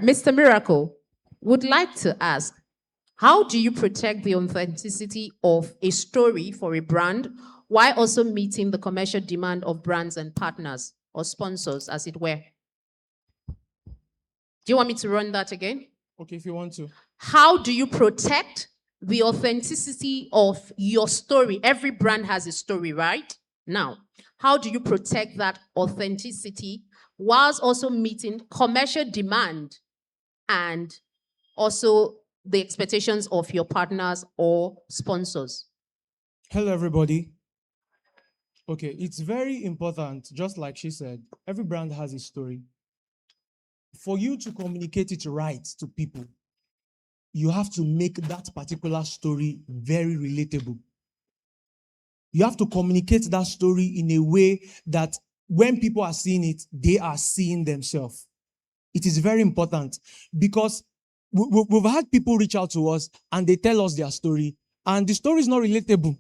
Mr. Miracle would like to ask, how do you protect the authenticity of a story for a brand while also meeting the commercial demand of brands and partners or sponsors, as it were? Do you want me to run that again? Okay, if you want to. How do you protect the authenticity of your story? Every brand has a story, right? Now, how do you protect that authenticity whilst also meeting commercial demand and also the expectations of your partners or sponsors? Hello, everybody. Okay, it's very important, just like she said, every brand has a story. For you to communicate it right to people, you have to make that particular story very relatable. You have to communicate that story in a way that when people are seeing it, they are seeing themselves. It is very important because we've had people reach out to us and they tell us their story, and the story is not relatable.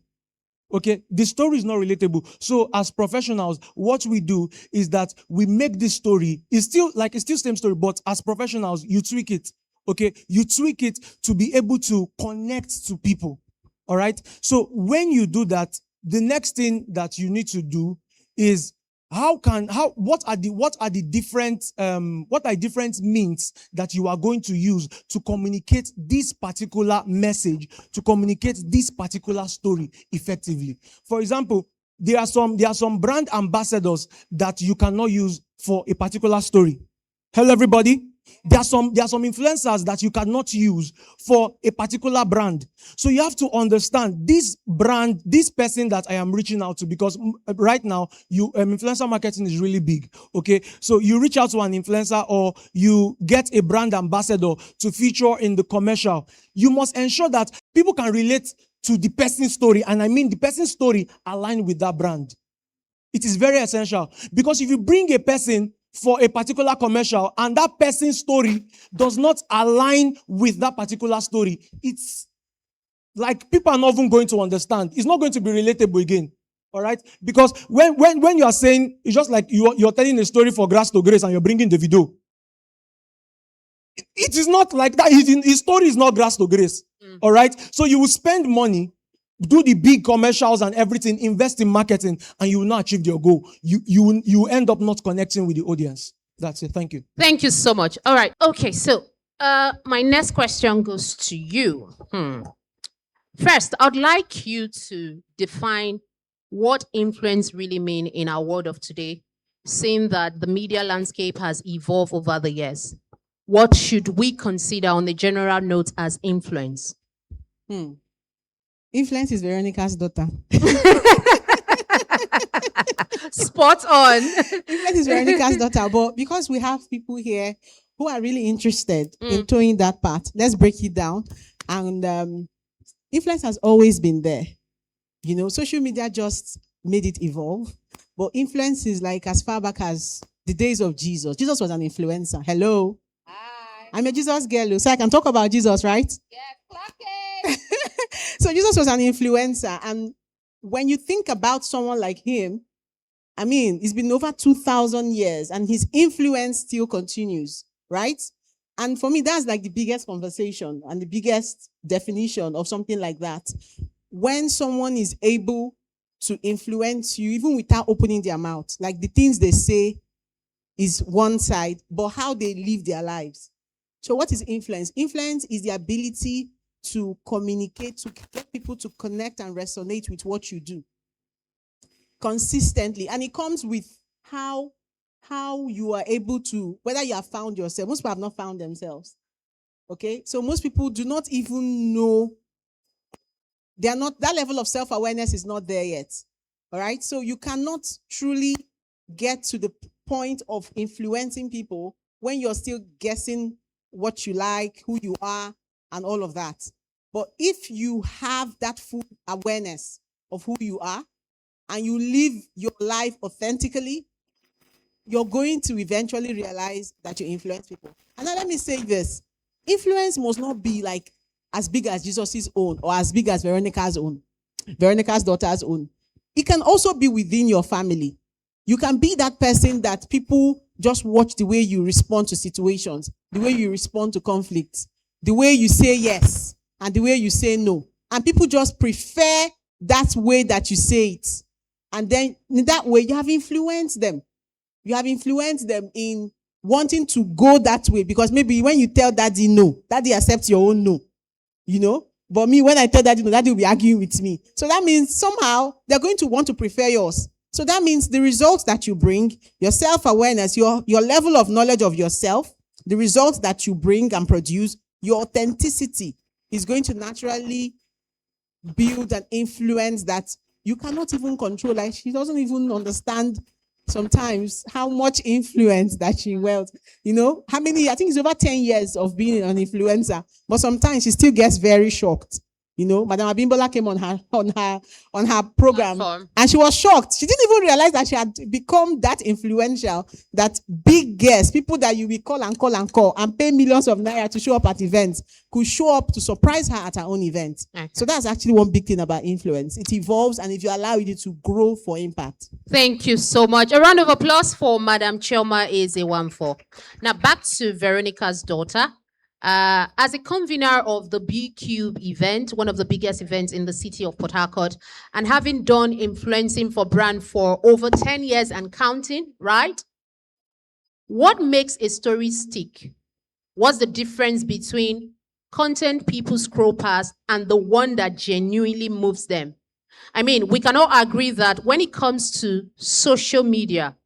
Okay, the story is not relatable. So as professionals, what we do is that we make this story, it's still same story, but as professionals, you tweak it. Okay, you tweak it to be able to connect to people. All right. So when you do that, the next thing that you need to do is what are different means that you are going to use to communicate this particular message, to communicate this particular story effectively. For example, there are some brand ambassadors that you cannot use for a particular story. Hello, everybody. There are some influencers that you cannot use for a particular brand. So you have to understand this brand, this person that I am reaching out to, because right now influencer marketing is really big. Okay, so you reach out to an influencer or you get a brand ambassador to feature in the commercial. You must ensure that people can relate to the person's story, and I mean the person's story aligned with that brand. It is very essential, because if you bring a person for a particular commercial and that person's story does not align with that particular story, it's like people are not even going to understand. It's not going to be relatable again. All right? Because when you are saying, it's just like you're telling a story for Grass to Grace and you're bringing the video. It is not like that. His story is not Grass to Grace. All right? So you will spend money, do the big commercials and everything, invest in marketing, and you will not achieve your goal. You end up not connecting with the audience. That's it. Thank you. Thank you so much. All right. Okay, so my next question goes to you. First, I'd like you to define what influence really mean in our world of today, seeing that the media landscape has evolved over the years. What should we consider on the general note as influence? Influence is Veronica's daughter. Spot on. Influence is Veronica's daughter. But because we have people here who are really interested in towing that part, let's break it down. And influence has always been there. You know, social media just made it evolve. But influence is like as far back as the days of Jesus. Jesus was an influencer. Hello. Hi. I'm a Jesus girl, so I can talk about Jesus, right? Yeah, clock it. So Jesus was an influencer, and when you think about someone like him, I mean, it's been over 2,000 years and his influence still continues, right? And for me, that's like the biggest conversation and the biggest definition of something like that. When someone is able to influence you, even without opening their mouth, like the things they say is one side, but how they live their lives. So what is influence? Influence is the ability to communicate, to get people to connect and resonate with what you do consistently. And it comes with how you are able to, whether you have found yourself. Most people have not found themselves. Okay? So most people do not even know. They are not, that level of self-awareness is not there yet. All right? So you cannot truly get to the point of influencing people when you're still guessing what you like, who you are, and all of that. But if you have that full awareness of who you are and you live your life authentically, you're going to eventually realize that you influence people. And now let me say this. Influence must not be like as big as Jesus' own or as big as Veronica's own, Veronica's daughter's own. It can also be within your family. You can be that person that people Just watch the way you respond to situations, the way you respond to conflicts, the way you say yes and the way you say no. And people just prefer that way that you say it. And then in that way, you have influenced them. You have influenced them in wanting to go that way, because maybe when you tell daddy no, daddy accepts your own no, you know. But me, when I tell daddy no, daddy will be arguing with me. So that means somehow they're going to want to prefer yours. So that means the results that you bring, your self-awareness, your level of knowledge of yourself, the results that you bring and produce, your authenticity is going to naturally build an influence that you cannot even control. Like, she doesn't even understand sometimes how much influence that she wields. You know, how many, I think it's over 10 years of being an influencer, but sometimes she still gets very shocked. You know, Madam Abimbola came on her program Platform. and she was shocked. She didn't even realize that she had become that influential, that big guests, people that you will call and pay millions of naira to show up at events, could show up to surprise her at her own event. Okay. So that's actually one big thing about influence. It evolves, and if you allow it to grow for impact. Thank you so much. A round of applause for Madam Chioma Eze-Wamfor. Now back to Veronica's daughter. As a convener of the B Cube event, one of the biggest events in the city of Port Harcourt, and having done influencing for brand for over 10 years and counting, right? What makes a story stick? What's the difference between content people scroll past and the one that genuinely moves them? I mean, we can all agree that when it comes to social media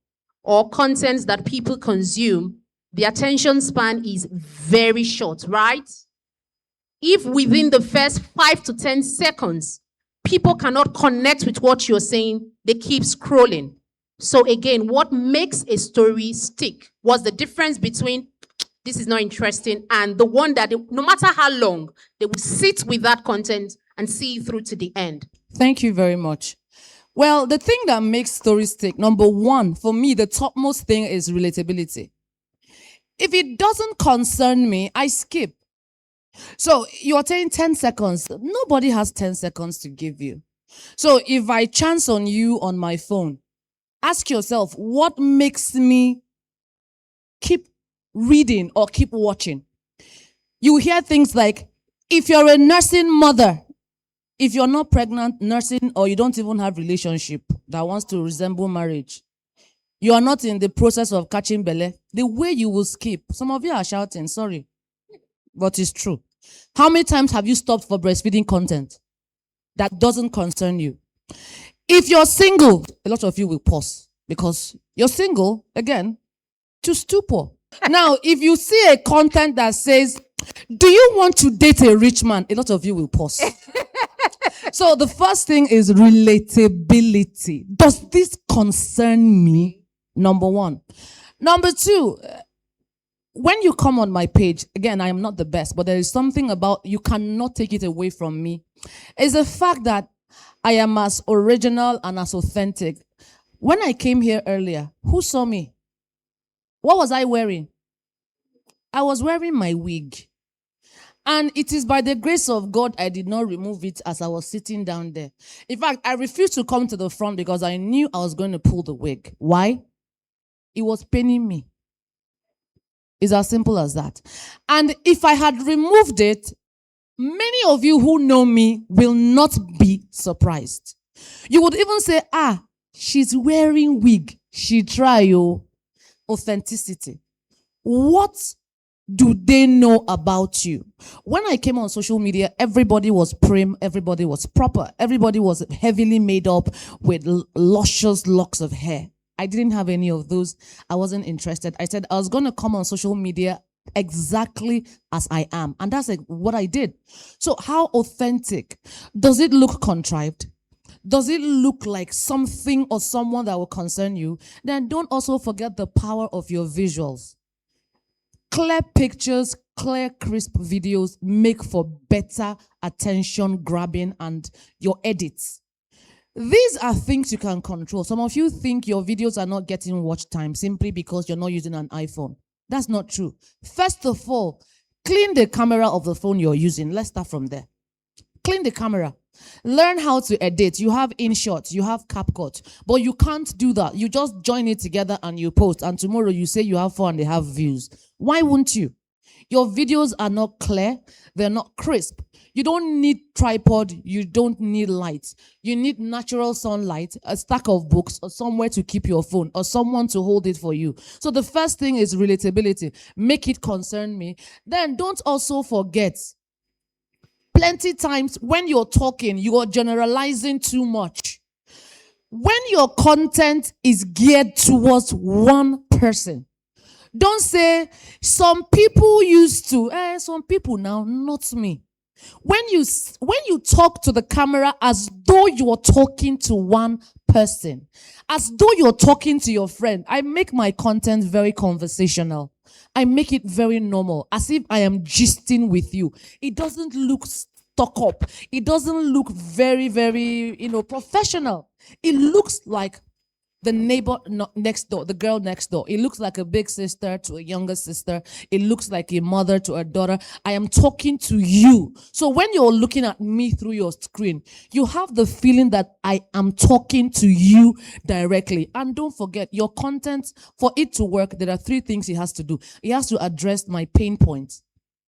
or content that people consume, the attention span is very short, right? If within the first 5 to 10 seconds, people cannot connect with what you're saying, they keep scrolling. So again, what makes a story stick? What's the difference between this is not interesting and the one that no matter how long, they will sit with that content and see it through to the end? Thank you very much. Well, the thing that makes stories stick, number one, for me, the topmost thing is relatability. If it doesn't concern me, I skip. So you're saying 10 seconds. Nobody has 10 seconds to give you. So if I chance on you on my phone, ask yourself, what makes me keep reading or keep watching? You hear things like, if you're a nursing mother, if you're not pregnant, nursing, or you don't even have relationship that wants to resemble marriage, you are not in the process of catching belle, the way you will skip. Some of you are shouting, sorry, but it's true. How many times have you stopped for breastfeeding content that doesn't concern you? If you're single, a lot of you will pause because you're single, again, to stupor. Now, if you see a content that says, do you want to date a rich man? A lot of you will pause. So the first thing is relatability. Does this concern me? Number one. Number two, when you come on my page, again, I am not the best, but there is something about, you cannot take it away from me. It's the fact that I am as original and as authentic. When I came here earlier, who saw me? What was I wearing? I was wearing my wig. And it is by the grace of God I did not remove it as I was sitting down there. In fact, I refused to come to the front because I knew I was going to pull the wig. Why? It was paining me. It's as simple as that. And if I had removed it, many of you who know me will not be surprised. You would even say, she's wearing wig. She try, authenticity. What do they know about you? When I came on social media, everybody was prim, everybody was proper, everybody was heavily made up with luscious locks of hair. I didn't have any of those. I wasn't interested. I said I was going to come on social media exactly as I am. And that's like what I did. So how authentic? Does it look contrived? Does it look like something or someone that will concern you? Then don't also forget the power of your visuals. Clear pictures, clear, crisp videos make for better attention grabbing and your edits. These are things you can control. Some of you think your videos are not getting watch time simply because you're not using an iPhone. That's not true. First of all, clean the camera of the phone you're using. Let's start from there. Clean the camera. Learn how to edit. You have InShot, you have CapCut, but you can't do that. You just join it together and you post, and tomorrow you say you have 4.5 views. Why won't you? Your videos are not clear, they're not crisp. You don't need tripod, you don't need lights. You need natural sunlight, a stack of books, or somewhere to keep your phone, or someone to hold it for you. So the first thing is relatability. Make it concern me. Then don't also forget, plenty times when you're talking, you are generalizing too much. When your content is geared towards one person, don't say some people used to, some people now, not me. When you talk to the camera as though you're talking to one person, as though you're talking to your friend, I make my content very conversational. I make it very normal, as if I am gisting with you. It doesn't look stuck up. It doesn't look very, very, professional. It looks like the neighbor next door, the girl next door. It looks like a big sister to a younger sister. It looks like a mother to a daughter. I am talking to you. So when you're looking at me through your screen, you have the feeling that I am talking to you directly. And don't forget, your content, for it to work, there are 3 things it has to do. It has to address my pain points.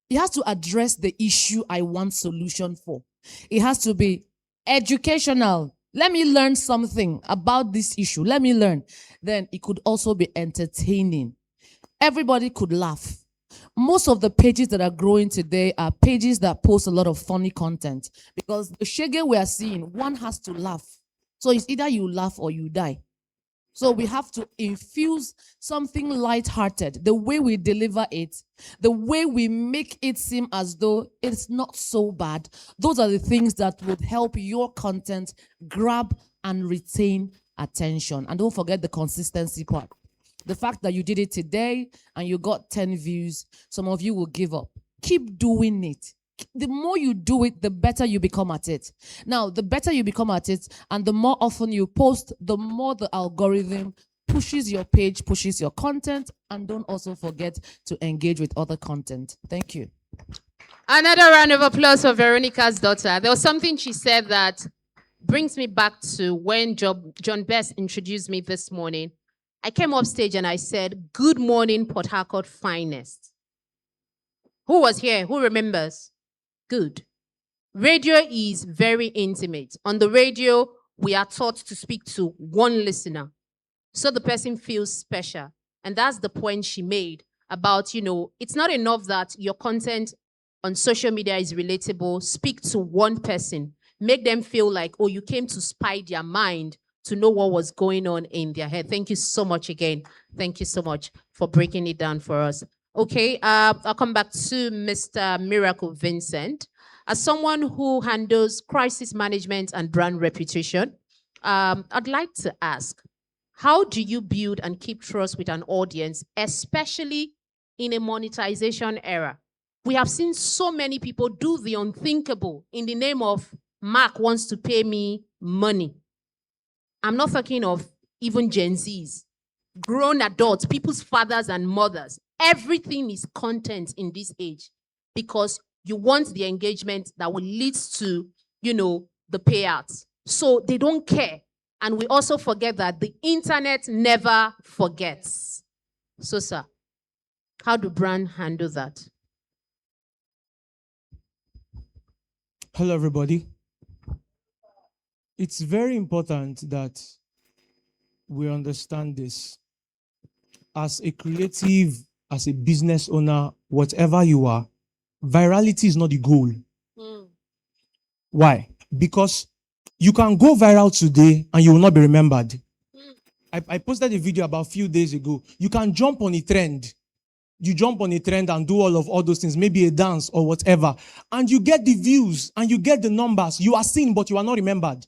It has to address the issue I want solution for. It has to be educational. Let me learn something about this issue. Let me learn. Then it could also be entertaining. Everybody could laugh. Most of the pages that are growing today are pages that post a lot of funny content, because the shege we are seeing, one has to laugh. So it's either you laugh or you die. So we have to infuse something light-hearted. The way we deliver it, the way we make it seem as though it's not so bad. Those are the things that would help your content grab and retain attention. And don't forget the consistency part. The fact that you did it today and you got 10 views, some of you will give up. Keep doing it. The more you do it, the better you become at it. Now, the better you become at it and the more often you post, the more the algorithm pushes your page, pushes your content, and don't also forget to engage with other content. Thank you. Another round of applause for Veronica's daughter. There was something she said that brings me back to when John Best introduced me this morning. I came up stage and I said, "Good morning, Port Harcourt finest." Who was here? Who remembers? Good. Radio is very intimate. On the radio, we are taught to speak to one listener, so the person feels special. And that's the point she made about, it's not enough that your content on social media is relatable. Speak to one person. Make them feel like, you came to spy their mind to know what was going on in their head. Thank you so much again. Thank you so much for breaking it down for us. Okay, I'll come back to Mr. Miracle Vincent. As someone who handles crisis management and brand reputation, I'd like to ask, how do you build and keep trust with an audience, especially in a monetization era? We have seen so many people do the unthinkable in the name of Mark wants to pay me money. I'm not talking of even Gen Zs, grown adults, people's fathers and mothers. Everything is content in this age because you want the engagement that will lead to, the payouts. So they don't care. And we also forget that the internet never forgets. So, sir, how do brands handle that? Hello, everybody. It's very important that we understand this. As a creative, as a business owner, whatever you are, virality is not the goal. Why? Because you can go viral today and you will not be remembered. I posted a video about a few days ago. You can jump on a trend. You jump on a trend and do all those things, maybe a dance or whatever, and you get the views and you get the numbers. You are seen, but you are not remembered.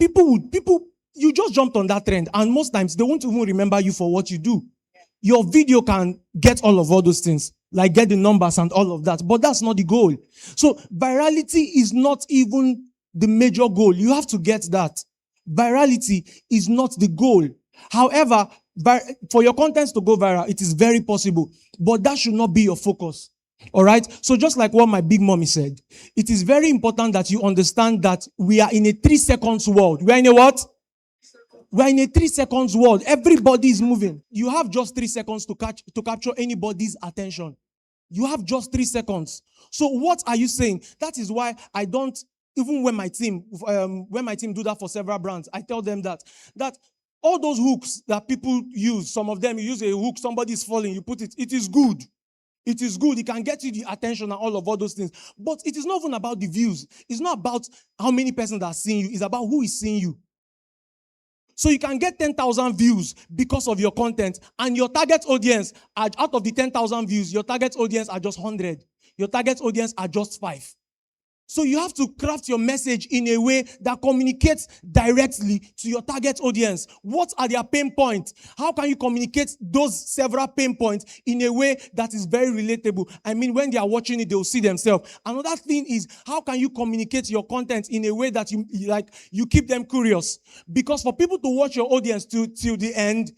People, you just jumped on that trend, and most times they won't even remember you for what you do. Your video can get all those things, like get the numbers and all of that, but that's not the goal. So virality is not even the major goal. You have to get that. Virality is not the goal. However, for your contents to go viral, it is very possible, but that should not be your focus. All right. So just like what my big mommy said, it is very important that you understand that we are in a 3 seconds world. We are in a what? We're in a 3 seconds world. Everybody is moving. You have just 3 seconds to capture anybody's attention. You have just 3 seconds. So what are you saying? That is why I don't, even when my team do that for several brands, I tell them that all those hooks that people use, some of them, you use a hook, somebody's falling, you put it, it is good. It is good. It can get you the attention and all those things. But it is not even about the views. It's not about how many persons are seeing you. It's about who is seeing you. So you can get 10,000 views because of your content, and your target audience, out of the 10,000 views, your target audience are just 100. Your target audience are just 5. So you have to craft your message in a way that communicates directly to your target audience. What are their pain points? How can you communicate those several pain points in a way that is very relatable? I mean, when they are watching it, they will see themselves. Another thing is, how can you communicate your content in a way that you keep them curious? Because for people to watch your audience till the end,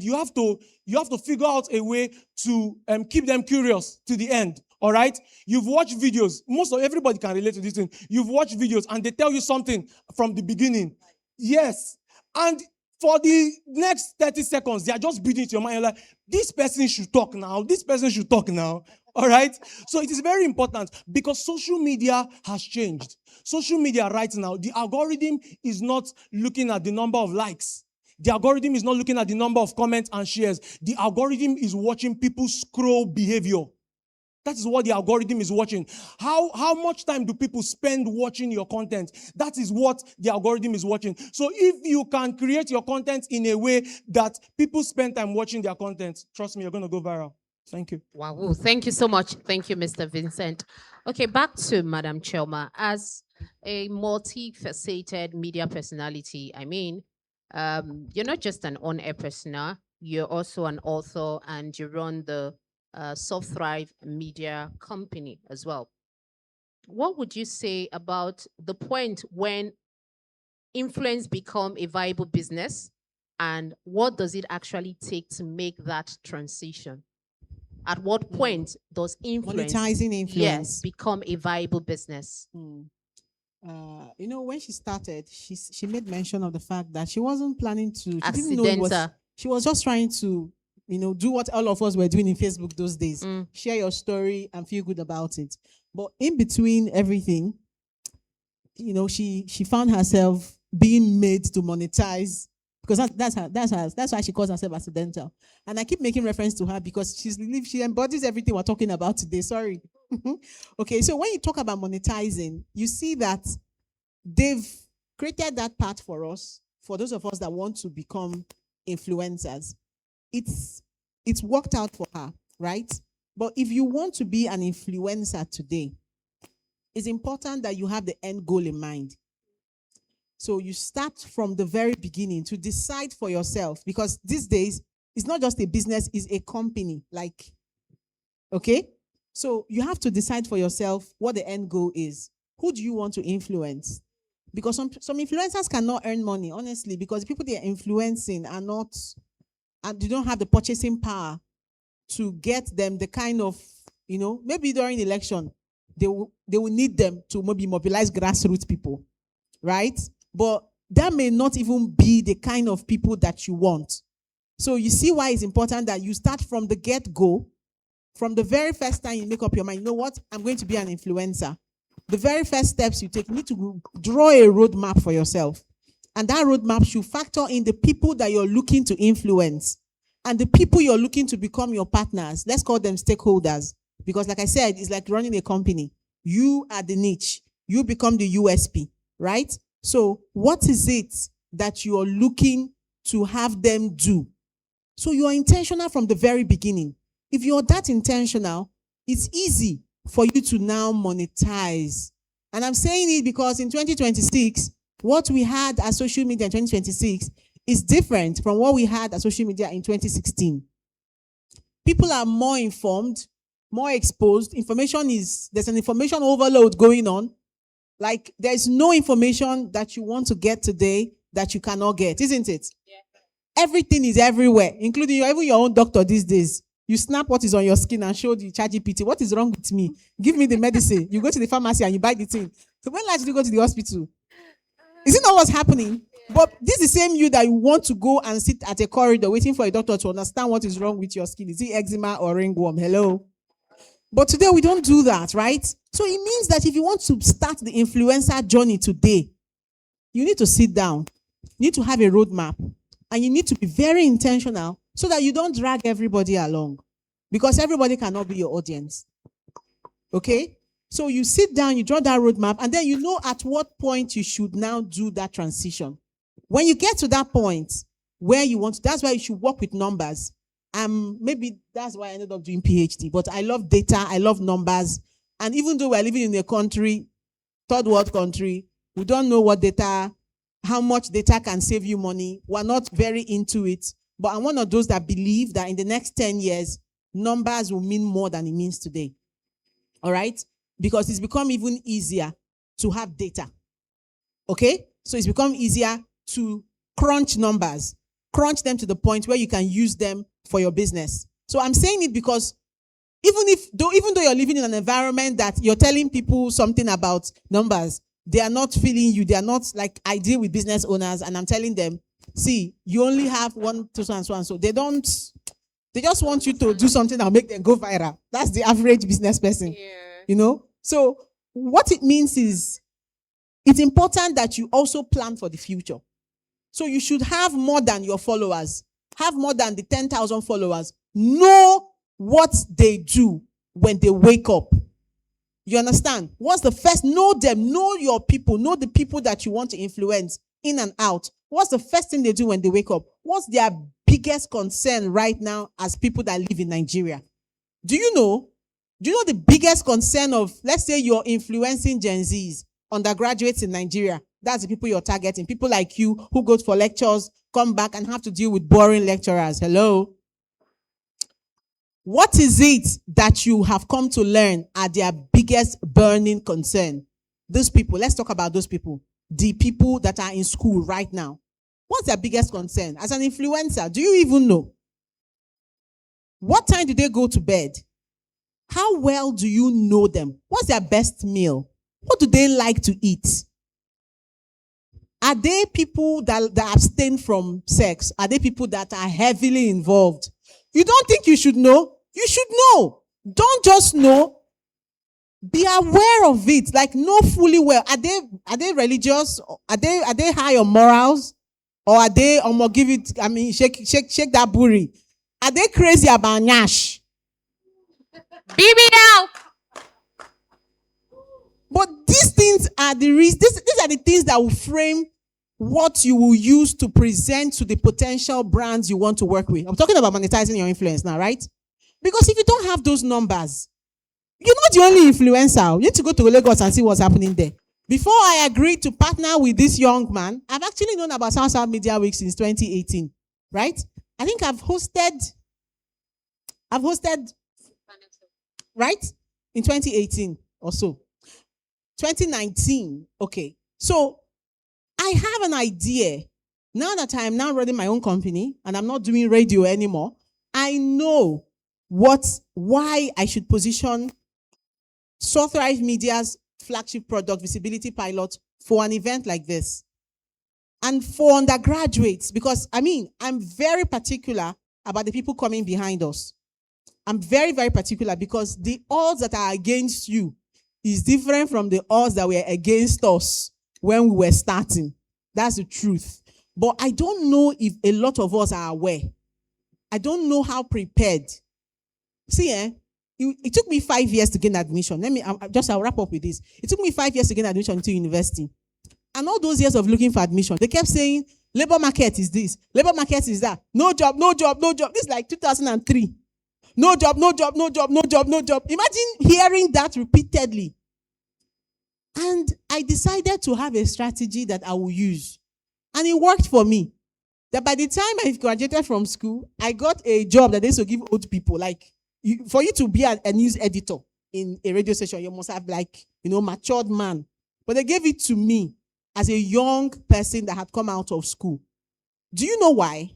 you have to figure out a way to keep them curious to the end. All right? You've watched videos. Everybody can relate to this thing. You've watched videos and they tell you something from the beginning. Yes. And for the next 30 seconds, they are just beating to your mind. You're like, this person should talk now. This person should talk now. All right? So it is very important because social media has changed. Social media right now, the algorithm is not looking at the number of likes. The algorithm is not looking at the number of comments and shares. The algorithm is watching people's scroll behavior. That is what the algorithm is watching. How much time do people spend watching your content? That is what the algorithm is watching. So if you can create your content in a way that people spend time watching their content, trust me, you're going to go viral. Thank you. Wow. Thank you so much. Thank you, Mr. Vincent. Okay, back to Madam Chelma. As a multifaceted media personality, I mean, you're not just an on-air persona, you're also an author, and you run the Soft Thrive Media Company as well. What would you say about the point when influence become a viable business, and what does it actually take to make that transition? At what point does influence, Monetizing influence. yes, become a viable business? When she started, she made mention of the fact that she wasn't planning to. She didn't know Accidental. she was just trying to, do what all of us were doing in Facebook those days. Share your story and feel good about it. But in between everything, she found herself being made to monetize, because that's why she calls herself accidental. And I keep making reference to her because she embodies everything we're talking about today. Sorry. Okay, so when you talk about monetizing, you see that they've created that path for us, for those of us that want to become influencers. It's worked out for her, right? But if you want to be an influencer today, it's important that you have the end goal in mind. So you start from the very beginning to decide for yourself, because these days, it's not just a business, it's a company. Okay? So you have to decide for yourself what the end goal is. Who do you want to influence? Because some influencers cannot earn money, honestly, because the people they are influencing are not, and they don't have the purchasing power to get them the kind of, maybe during election, they will need them to maybe mobilize grassroots people, right? But that may not even be the kind of people that you want. So you see why it's important that you start from the get-go, from the very first time you make up your mind, you know what, I'm going to be an influencer. The very first steps you take, you need to draw a roadmap for yourself. And that roadmap should factor in the people that you're looking to influence and the people you're looking to become your partners. Let's call them stakeholders. Because like I said, it's like running a company. You are the niche. You become the USP, right? So what is it that you are looking to have them do? So you are intentional from the very beginning. If you're that intentional, it's easy for you to now monetize. And I'm saying it because in 2026, what we had as social media in 2026 is different from what we had as social media in 2016. People are more informed, more exposed. There's an information overload going on. Like, there's no information that you want to get today that you cannot get, isn't it? Yeah. Everything is everywhere, including even your own doctor these days. You snap what is on your skin and show the ChatGPT. What is wrong with me? Give me the medicine. You go to the pharmacy and you buy the thing. So when last did you go to the hospital? Is it not what's happening? But this is the same you that you want to go and sit at a corridor waiting for a doctor to understand what is wrong with your skin. Is it eczema or ringworm? Hello? But today we don't do that, right? So it means that if you want to start the influencer journey today, you need to sit down. You need to have a roadmap. And you need to be very intentional so that you don't drag everybody along. Because everybody cannot be your audience. Okay? So you sit down, you draw that roadmap, and then you know at what point you should now do that transition. When you get to that point where you want to, that's why you should work with numbers. Maybe that's why I ended up doing PhD. But I love data, I love numbers. And even though we're living in a country, third world country, we don't know what data, how much data can save you money. We're not very into it. But I'm one of those that believe that in the next 10 years, numbers will mean more than it means today. All right? Because it's become even easier to have data. Okay? So it's become easier to crunch numbers, crunch them to the point where you can use them for your business. So I'm saying it because even though you're living in an environment that you're telling people something about numbers, they are not feeling you. They are not like, I deal with business owners and I'm telling them, see, you only have one, two, so and so and so. They just want you to do something that'll make them go viral. That's the average business person. Yeah. You know? So what it means is it's important that you also plan for the future. So you should have more than your followers. Have more than the 10,000 followers. Know what they do when they wake up. You understand? What's the first? Know them. Know your people. Know the people that you want to influence in and out. What's the first thing they do when they wake up? What's their biggest concern right now as people that live in Nigeria? Do you know the biggest concern of, let's say you're influencing Gen Zs, undergraduates in Nigeria? That's the people you're targeting. People like you who go for lectures, come back and have to deal with boring lecturers. Hello? What is it that you have come to learn are their biggest burning concern? Those people, let's talk about those people. The people that are in school right now. What's their biggest concern? As an influencer, do you even know? What time do they go to bed? How well do you know them? What's their best meal? What do they like to eat? Are they people that abstain from sex? Are they people that are heavily involved? You don't think you should know? You should know. Don't just know. Be aware of it. Like, know fully well. Are they religious? Are they high on morals? Or are they give it, shake that booty? Are they crazy about Nyash? BBL. But these things are these are the things that will frame what you will use to present to the potential brands you want to work with. I'm talking about monetizing your influence now, right? Because if you don't have those numbers, you're not the only influencer. You need to go to Lagos and see what's happening there. Before I agreed to partner with this young man, I've actually known about South Media Week since 2018, right? I think I've hosted, right? In 2018 or so. 2019, okay. So I have an idea. Now that I am now running my own company and I'm not doing radio anymore, I know why I should position Sothrive Media's flagship product, Visibility Pilot, for an event like this. And for undergraduates, because I'm very particular about the people coming behind us. I'm very, very particular because the odds that are against you is different from the odds that were against us when we were starting. That's the truth. But I don't know if a lot of us are aware. I don't know how prepared. See, it took me 5 years to gain admission. I'll wrap up with this. It took me 5 years to gain admission into university. And all those years of looking for admission, they kept saying, labor market is this, labor market is that. No job, no job, no job. This is like 2003. No job, no job, no job, no job, no job. Imagine hearing that repeatedly. And I decided to have a strategy that I will use. And it worked for me. That by the time I graduated from school, I got a job that they used to give old people. Like, for you to be a news editor in a radio station, you must have matured man. But they gave it to me as a young person that had come out of school. Do you know why?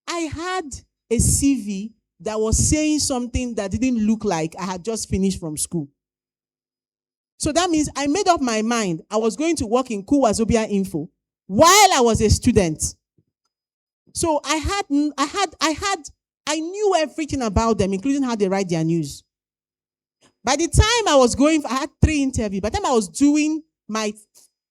I had a CV that was saying something that didn't look like I had just finished from school. So that means I made up my mind. I was going to work in Kuwazobia Info while I was a student. So I knew everything about them, including how they write their news. By the time I had 3 interviews. By the time I was doing my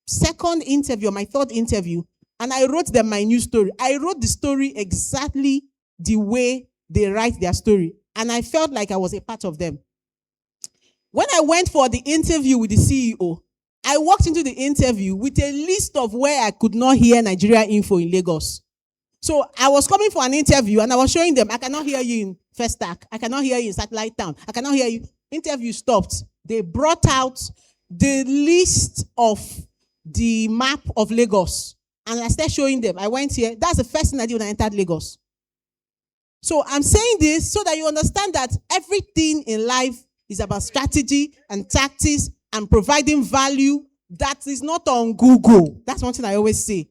second interview, my third interview, and I wrote them my news story. I wrote the story exactly the way they write their story. And I felt like I was a part of them. When I went for the interview with the CEO, I walked into the interview with a list of where I could not hear Nigeria Info in Lagos. So I was coming for an interview and I was showing them, I cannot hear you in First Stack. I cannot hear you in Satellite Town. I cannot hear you. Interview stopped. They brought out the list of the map of Lagos. And I started showing them. I went here. That's the first thing I did when I entered Lagos. So I'm saying this so that you understand that everything in life is about strategy and tactics and providing value that is not on Google. That's one thing I always say.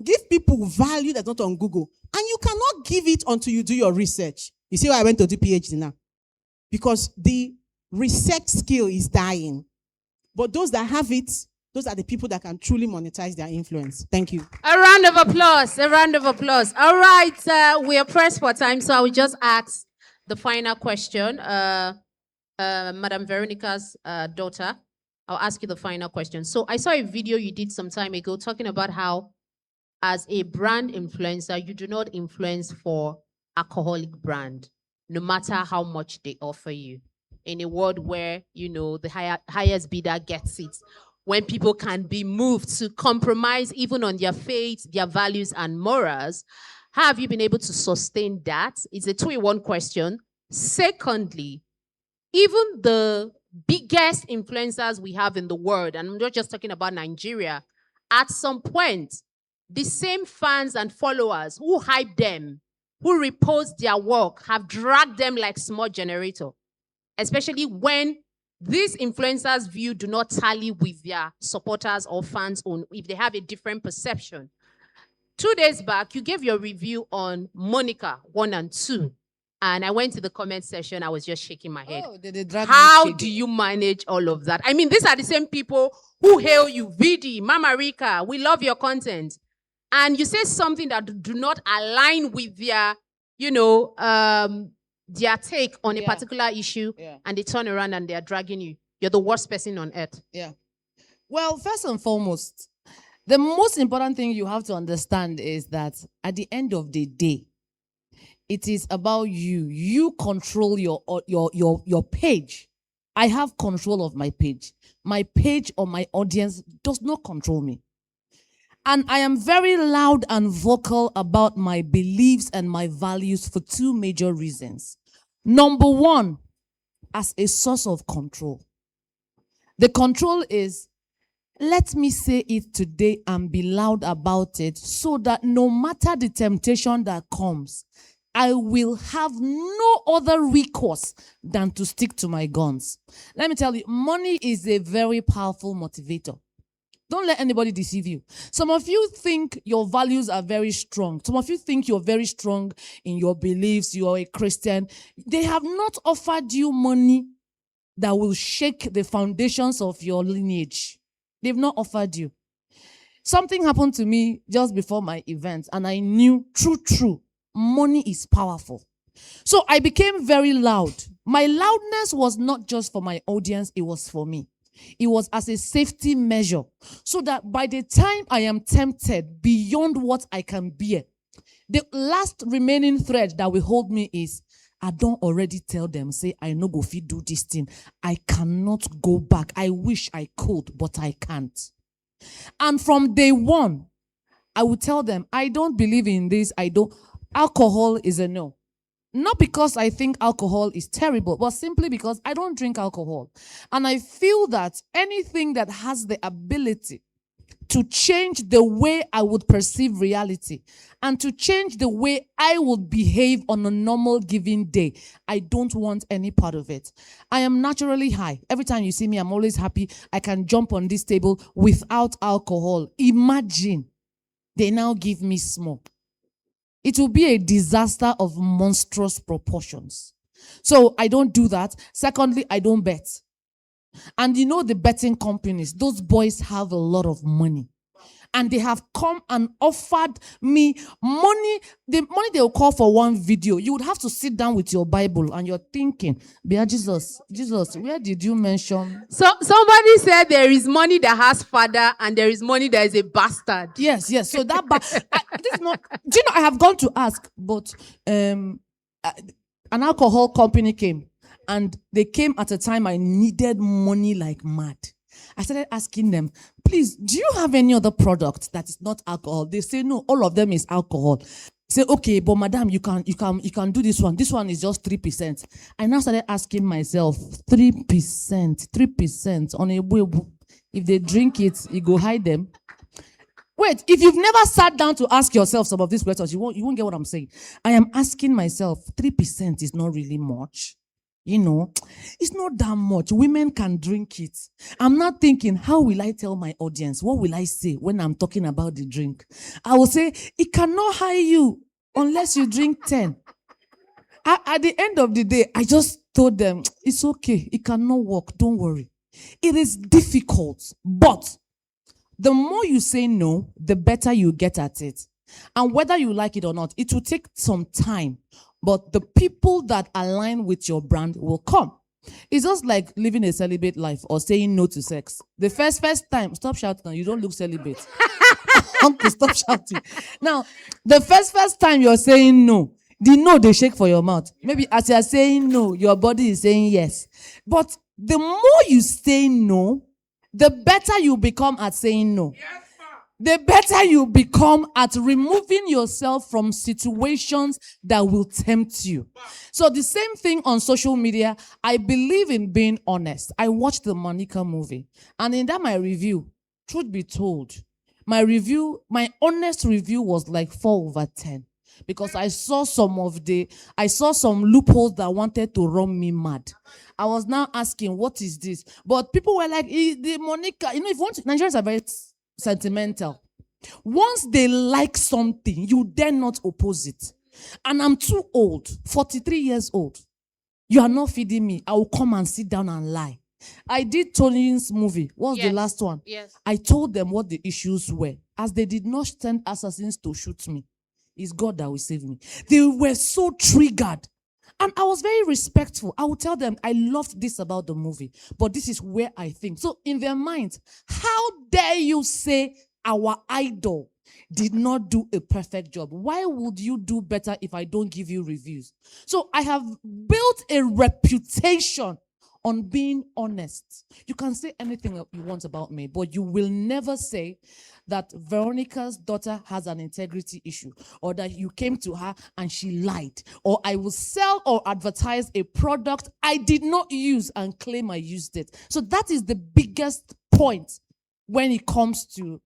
Give people value that's not on Google. And you cannot give it until you do your research. You see why I went to do PhD now? Because the research skill is dying. But those that have it, those are the people that can truly monetize their influence. Thank you. A round of applause. A round of applause. All right. We are pressed for time, so I will just ask the final question. Madam Veronica's daughter, I'll ask you the final question. So I saw a video you did some time ago talking about how, as a brand influencer, you do not influence for alcoholic brand, no matter how much they offer you. In a world where, the highest bidder gets it, when people can be moved to compromise even on their faith, their values and morals, how have you been able to sustain that? It's a 2-in-1 question. Secondly, even the biggest influencers we have in the world, and I'm not just talking about Nigeria, at some point, the same fans and followers who hype them, who repost their work, have dragged them like small generator, especially when these influencers' view do not tally with their supporters or fans' own, if they have a different perception. 2 days back, you gave your review on Monica 1 and 2. And I went to the comment section, I was just shaking my head. Oh, they drag How me do you manage all of that? I mean, these are the same people who hail you, Vidi, Mama Rika, we love your content. And you say something that do not align with their, their take on a particular issue, and they turn around and they're dragging you. You're the worst person on earth. Yeah. Well, first and foremost, the most important thing you have to understand is that at the end of the day, it is about you. You control your page. I have control of my page. My page or my audience does not control me. And I am very loud and vocal about my beliefs and my values for 2 major reasons. Number 1, as a source of control. The control is, let me say it today and be loud about it so that no matter the temptation that comes, I will have no other recourse than to stick to my guns. Let me tell you, money is a very powerful motivator. Don't let anybody deceive you. Some of you think your values are very strong. Some of you think you're very strong in your beliefs. You are a Christian. They have not offered you money that will shake the foundations of your lineage. They've not offered you. Something happened to me just before my event, and I knew, true, money is powerful. So I became very loud. My loudness was not just for my audience, it was for me. It was as a safety measure, so that by the time I am tempted beyond what I can bear, the last remaining thread that will hold me is, I don't already tell them, say, I no go fit do this thing. I cannot go back. I wish I could, but I can't. And from day 1, I would tell them, I don't believe in this. Alcohol is a no. Not because I think alcohol is terrible, but simply because I don't drink alcohol. And I feel that anything that has the ability to change the way I would perceive reality and to change the way I would behave on a normal given day, I don't want any part of it. I am naturally high. Every time you see me, I'm always happy. I can jump on this table without alcohol. Imagine they now give me smoke. it will be a disaster of monstrous proportions. So I don't do that. Secondly, I don't bet. And you know the betting companies, those boys have a lot of money. And they have come and offered me money. The money they will call for one video. You would have to sit down with your Bible and you're thinking, Bear Jesus, where did you mention? So somebody said there is money that has father and there is money that is a bastard. Yes. So that this is not. Do you know? I have gone to ask, but an alcohol company came, and they came at a time I needed money like mad. I started asking them, please, do you have any other product that is not alcohol? They say no, all of them is alcohol. I say, okay, but madam, you can do this one. This one is just 3%. I now started asking myself, 3% on a way. If they drink it, you go hide them. Wait, if you've never sat down to ask yourself some of these questions, you won't get what I'm saying. I am asking myself, 3% is not really much. You know, it's not that much. Women can drink it. I'm not thinking, how will I tell my audience? What will I say when I'm talking about the drink? I will say, it cannot hire you unless you drink 10. At the end of the day, I just told them, it's okay. It cannot work. Don't worry. It is difficult, but the more you say no, the better you get at it. And whether you like it or not, it will take some time. But the people that align with your brand will come. It's just like living a celibate life or saying no to sex. The first time, stop shouting. You don't look celibate. Uncle, stop shouting. Now, the first time you're saying no, the no they shake for your mouth. Maybe as you're saying no, your body is saying yes. But the more you say no, the better you become at saying no. Yes. The better you become at removing yourself from situations that will tempt you. So the same thing on social media. I believe in being honest. I watched the Monica movie. And in that my review, truth be told, my honest review was like 4/10. Because I saw some loopholes that wanted to run me mad. I was now asking, what is this? But people were like, the Monica, if you want to, Nigerians are very sentimental. Once they like something, you dare not oppose it. And I'm too old, 43 years old. You are not feeding me. I will come and sit down and lie. I did Tony's movie. What was the last one? Yes. I told them what the issues were. As they did not send assassins to shoot me, it's God that will save me. They were so triggered. And I was very respectful. I would tell them, I loved this about the movie, but this is where I think. So in their minds, how dare you say our idol did not do a perfect job? Why would you do better if I don't give you reviews? So I have built a reputation on being honest. You can say anything you want about me, but you will never say that Veronica's daughter has an integrity issue, or that you came to her and she lied, or I will sell or advertise a product I did not use and claim I used it. So that is the biggest point when it comes to,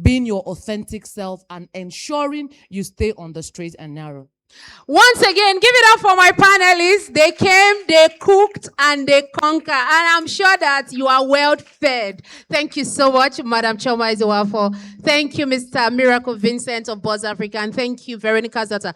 being your authentic self and ensuring you stay on the straight and narrow. Once again, give it up for my panelists. They came, they cooked, and they conquered. And I'm sure that you are well fed. Thank you so much, Madam Choma Izoafo. Thank you, Mr. Miracle Vincent of Buzz Africa. And thank you, Veronica's daughter.